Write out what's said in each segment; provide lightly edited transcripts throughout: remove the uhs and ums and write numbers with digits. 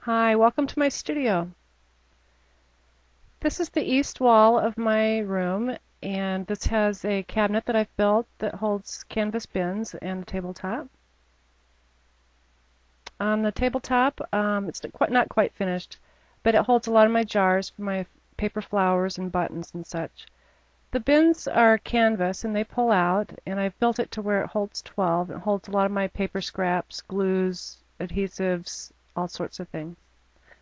Hi, welcome to my studio. This is the east wall of my room, and this has a cabinet that I've built that holds canvas bins and a tabletop. On the tabletop, it's not quite finished, but it holds a lot of my jars for my paper flowers and buttons and such. The bins are canvas and they pull out, and I've built it to where it holds 12. It holds a lot of my paper scraps, glues, adhesives, all sorts of things.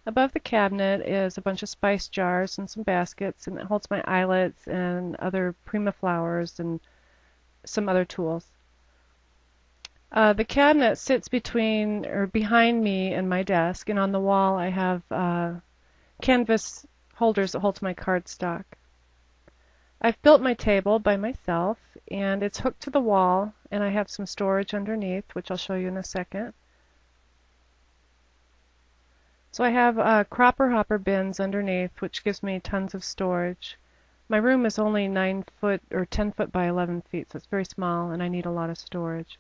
Above the cabinet is a bunch of spice jars and some baskets, and it holds my eyelets and other prima flowers and some other tools. The cabinet sits between or behind me and my desk, and on the wall I have canvas holders that hold my cardstock. I've built my table by myself, and it's hooked to the wall, and I have some storage underneath, which I'll show you in a second. So I have cropper hopper bins underneath, which gives me tons of storage. My room is only 9 foot or 10 foot by 11 feet, so it's very small, and I need a lot of storage.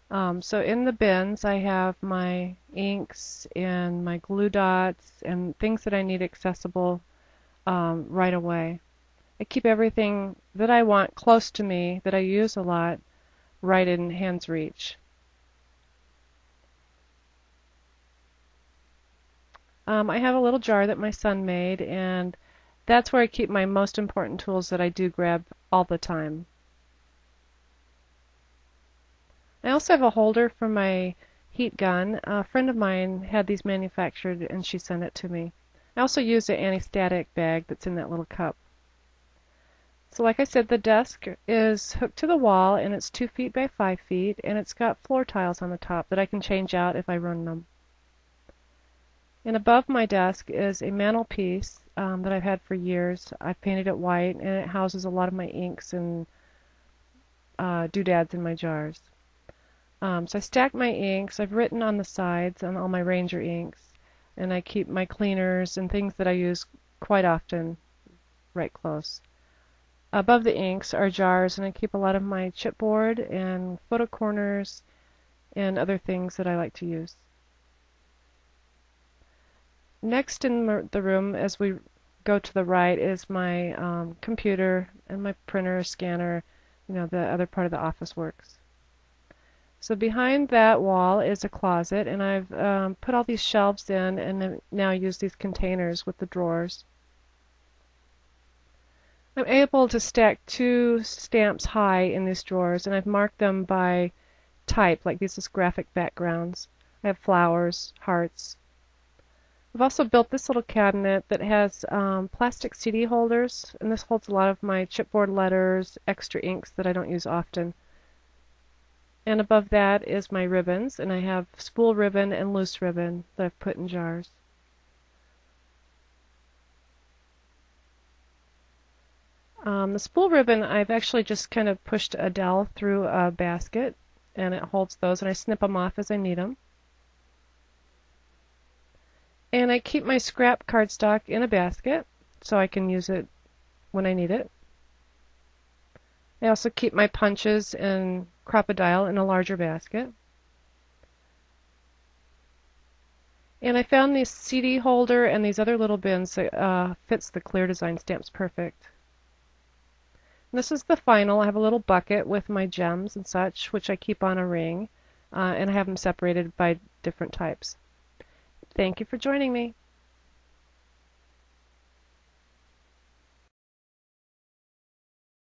So in the bins, I have my inks and my glue dots and things that I need accessible right away. I keep everything that I want close to me, that I use a lot, right in hand's reach. I have a little jar that my son made, and that's where I keep my most important tools that I do grab all the time. I also have a holder for my heat gun. A friend of mine had these manufactured and she sent it to me. I also use the anti-static bag that's in that little cup. So like I said, the desk is hooked to the wall, and it's 2 feet by 5 feet, and it's got floor tiles on the top that I can change out if I run them. And above my desk is a mantelpiece that I've had for years. I've painted it white, and it houses a lot of my inks and doodads in my jars. So I stack my inks. I've written on the sides on all my Ranger inks, and I keep my cleaners and things that I use quite often right close. Above the inks are jars, and I keep a lot of my chipboard and photo corners and other things that I like to use. Next in the room, as we go to the right, is my computer and my printer, scanner, the other part of the office works. So behind that wall is a closet, and I've put all these shelves in and now use these containers with the drawers. I'm able to stack 2 stamps high in these drawers, and I've marked them by type, like these is graphic backgrounds. I have flowers, hearts. I've also built this little cabinet that has plastic CD holders, and this holds a lot of my chipboard letters, extra inks that I don't use often. And above that is my ribbons, and I have spool ribbon and loose ribbon that I've put in jars. The spool ribbon, I've actually just kind of pushed a dowel through a basket, and it holds those, and I snip them off as I need them. And I keep my scrap cardstock in a basket so I can use it when I need it. I also keep my punches and crocodile in a larger basket. And I found this CD holder and these other little bins that fits the clear design stamps perfect. And this is the final. I have a little bucket with my gems and such, which I keep on a ring, and I have them separated by different types. Thank you for joining me.